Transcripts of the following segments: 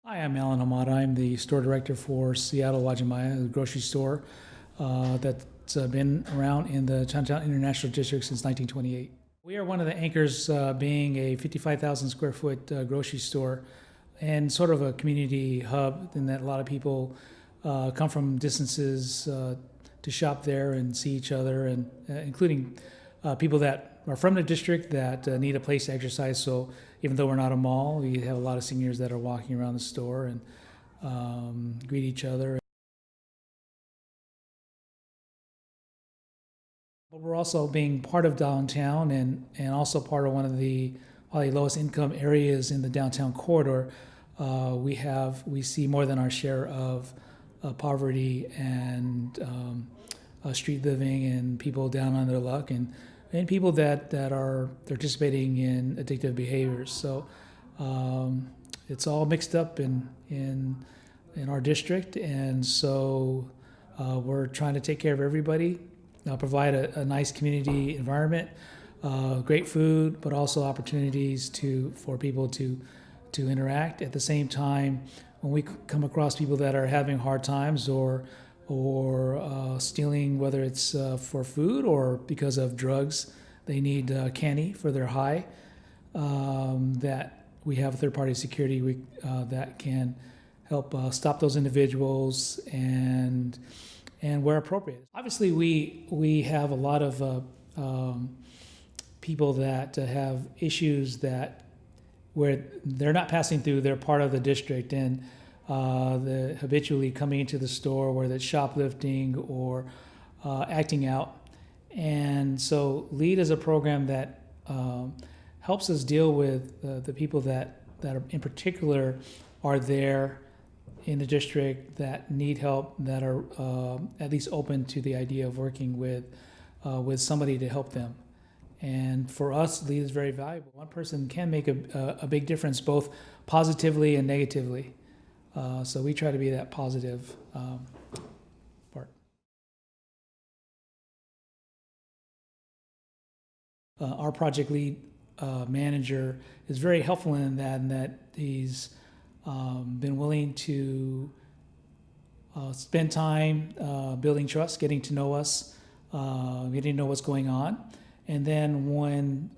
Hi, I'm Alan Hamada. I'm the store director for Seattle Wajimaya, the grocery store that's been around in the Chinatown International District since 1928. We are one of the anchors, being a 55,000 square foot grocery store and sort of a community hub in that a lot of people come from distances to shop there and see each other, and including people that are from the district that need a place to exercise. So even though we're not a mall, we have a lot of seniors that are walking around the store and greet each other. But we're also being part of downtown and also part of one of the probably lowest income areas in the downtown corridor. We see more than our share of poverty and street living and people down on their luck and people that are participating in addictive behaviors. So it's all mixed up in our district, and so we're trying to take care of everybody, provide a nice community environment, great food, but also opportunities for people to interact. At the same time, when we come across people that are having hard times or stealing, whether it's for food or because of drugs, they need candy for their high, that we have third-party security that can help stop those individuals and where appropriate. Obviously, we have a lot of people that have issues that where they're not passing through, they're part of the district, and the habitually coming into the store, whether it's shoplifting or acting out. And so LEAD is a program that helps us deal with the people that are, in particular, are there in the district that need help, that are at least open to the idea of working with somebody to help them. And for us, LEAD is very valuable. One person can make a big difference, both positively and negatively. So we try to be that positive part. Our project lead manager is very helpful in that he's been willing to spend time building trust, getting to know us, getting to know what's going on. And then when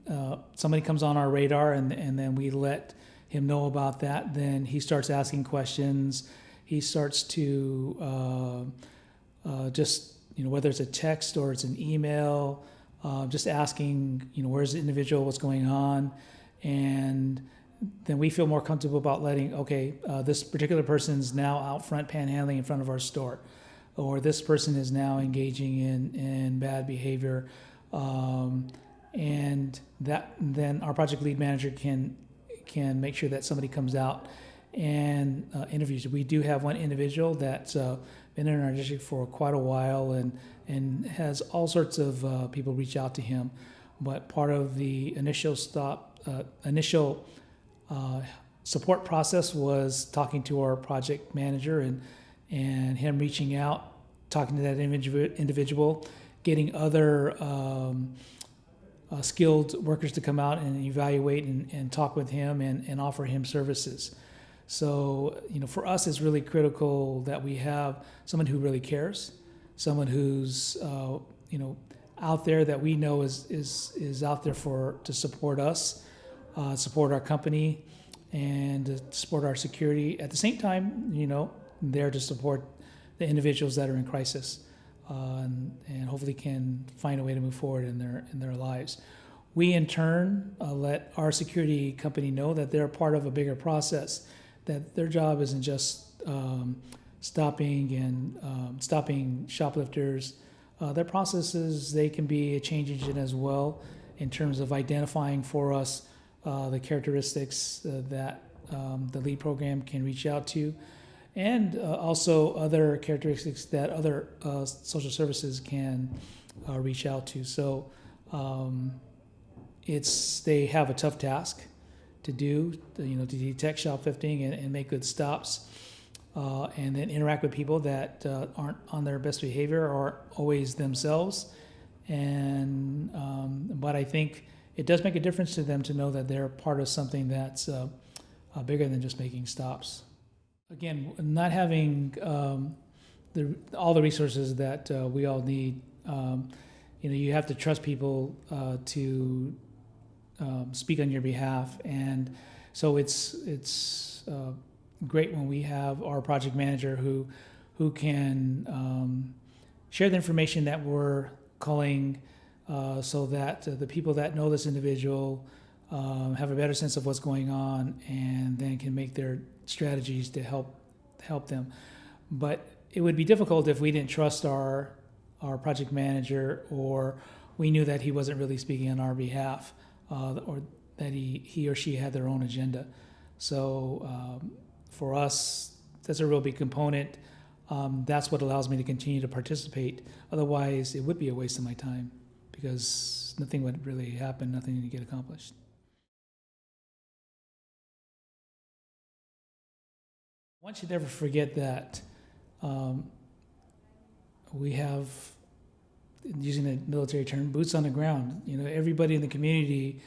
somebody comes on our radar and then we let him know about that, then he starts asking questions. He starts to just, whether it's a text or it's an email, just asking, where's the individual, what's going on. And then we feel more comfortable about letting, this particular person's now out front panhandling in front of our store, or this person is now engaging in bad behavior. And then our project lead manager can make sure that somebody comes out and interviews. We do have one individual that's been in our district for quite a while and has all sorts of people reach out to him. But part of the initial support process was talking to our project manager and him reaching out, talking to that individual, getting other skilled workers to come out and evaluate and talk with him and offer him services. So, for us, it's really critical that we have someone who really cares, someone who's, out there that we know is out there to support us, support our company, and to support our security. At the same time, there to support the individuals that are in crisis. And hopefully can find a way to move forward in their lives. We in turn let our security company know that they're part of a bigger process, that their job isn't just stopping shoplifters. Their processes, they can be a change agent as well in terms of identifying for us the characteristics that the LEAD program can reach out to, and also other characteristics that other social services can reach out to. So they have a tough task to do, to detect shoplifting and make good stops, and then interact with people that aren't on their best behavior or always themselves. But I think it does make a difference to them to know that they're part of something that's bigger than just making stops. Again, not having all the resources that we all need. You have to trust people to speak on your behalf, and so it's great when we have our project manager who can share the information that we're calling, so that the people that know this individual have a better sense of what's going on, and then can make their strategies to help them. But it would be difficult if we didn't trust our project manager, or we knew that he wasn't really speaking on our behalf, or that he or she had their own agenda. So for us, that's a real big component. That's what allows me to continue to participate. Otherwise, it would be a waste of my time, because nothing would really happen, nothing would get accomplished. One should never forget that we have, using a military term, boots on the ground. Everybody in the community,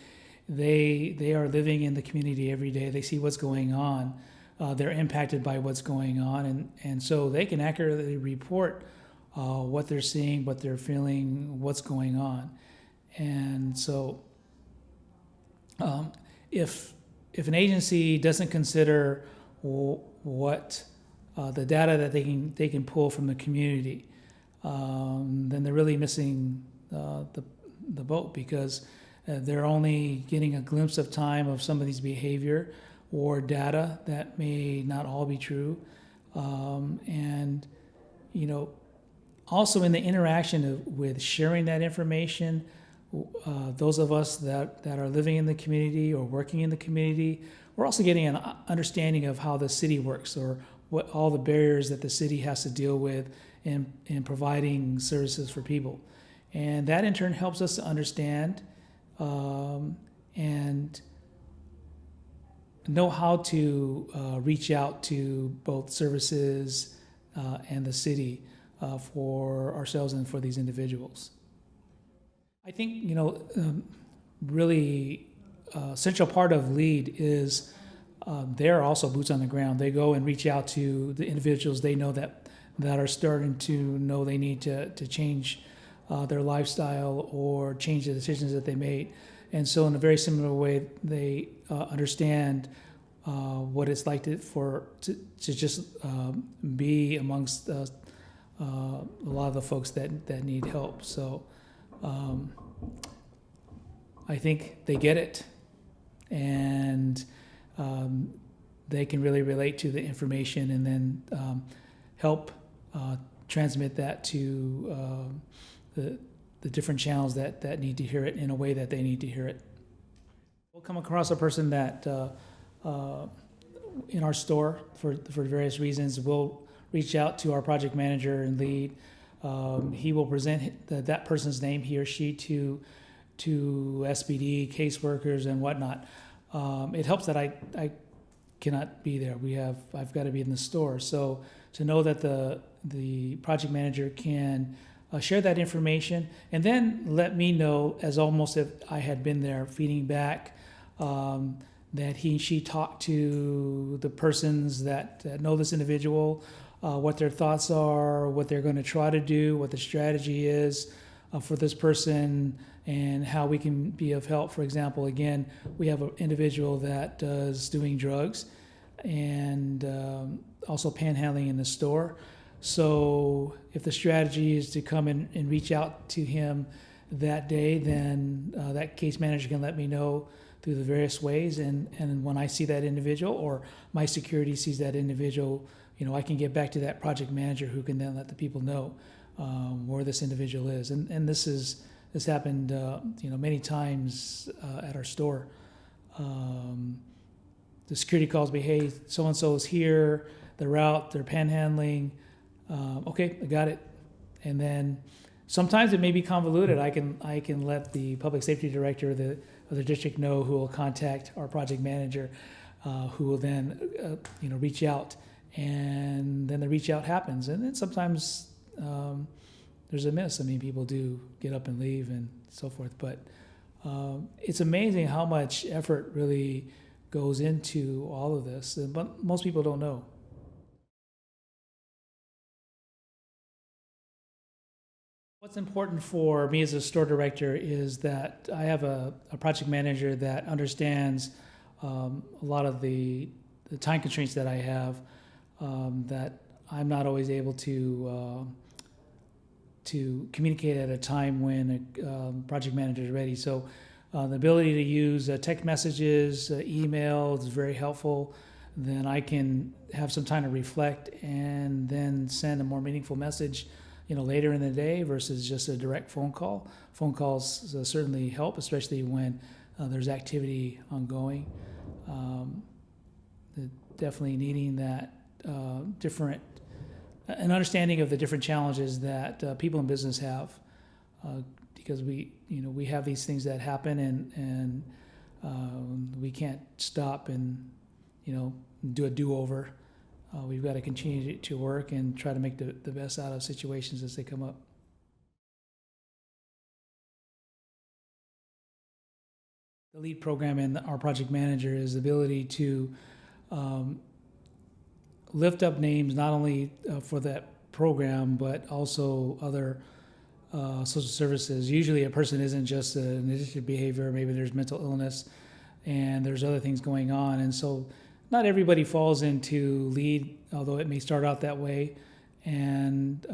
they are living in the community every day. They see what's going on. They're impacted by what's going on, and so they can accurately report what they're seeing, what they're feeling, what's going on. And so if an agency doesn't consider what the data that they can pull from the community, then they're really missing the boat, because they're only getting a glimpse of time of somebody's behavior or data that may not all be true. And also in the interaction with sharing that information, those of us that are living in the community or working in the community, we're also getting an understanding of how the city works, or what all the barriers that the city has to deal with in providing services for people. And that in turn helps us to understand and know how to reach out to both services and the city for ourselves and for these individuals. I think, really central part of LEAD is they're also boots on the ground. They go and reach out to the individuals they know that are starting to know they need to change their lifestyle or change the decisions that they made. And so in a very similar way, they understand what it's like to just be amongst a lot of the folks that need help. So I think they get it, and they can really relate to the information, and then help transmit that to the different channels that need to hear it in a way that they need to hear it. We'll come across a person that in our store for various reasons. We'll reach out to our project manager and lead. He will present that person's name, he or she, to SPD, caseworkers, and whatnot. It helps that I cannot be there. I've got to be in the store. So to know that the project manager can share that information, and then let me know, as almost if I had been there, feeding back that she talked to the persons that know this individual, what their thoughts are, what they're going to try to do, what the strategy is for this person, and how we can be of help. For example, again, we have an individual that is doing drugs and also panhandling in the store. So if the strategy is to come in and reach out to him that day, then that case manager can let me know through the various ways. And when I see that individual, or my security sees that individual, I can get back to that project manager, who can then let the people know where this individual is. And this happened many times at our store. The security calls me, hey, so-and-so is here, they're out, they're panhandling. Okay, I got it. And then sometimes it may be convoluted. I can let the public safety director of the district know, who will contact our project manager, who will then reach out, and then the reach out happens. And then sometimes there's a miss. I mean, people do get up and leave and so forth. But it's amazing how much effort really goes into all of this, but most people don't know. What's important for me as a store director is that I have a project manager that understands a lot of the time constraints that I have, that I'm not always able to communicate at a time when a project manager is ready. So the ability to use text messages, email is very helpful. Then I can have some time to reflect and then send a more meaningful message, later in the day versus just a direct phone call. Phone calls certainly help, especially when there's activity ongoing. Definitely needing that an understanding of the different challenges that people in business have, because we have these things that happen, and we can't stop and do a do-over. We've got to continue to work and try to make the best out of situations as they come up. The lead program in our project manager is the ability to lift up names not only for that program, but also other social services. Usually a person isn't just an addictive behavior, maybe there's mental illness and there's other things going on. And so not everybody falls into lead, although it may start out that way. And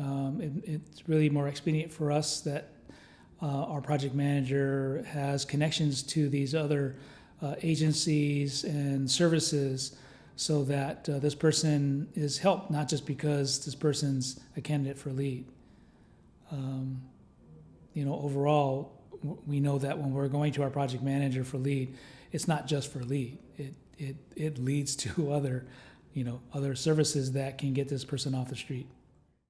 it's really more expedient for us that our project manager has connections to these other agencies and services, so that this person is helped, not just because this person's a candidate for lead. Overall, we know that when we're going to our project manager for lead, it's not just for lead. It leads to other services that can get this person off the street.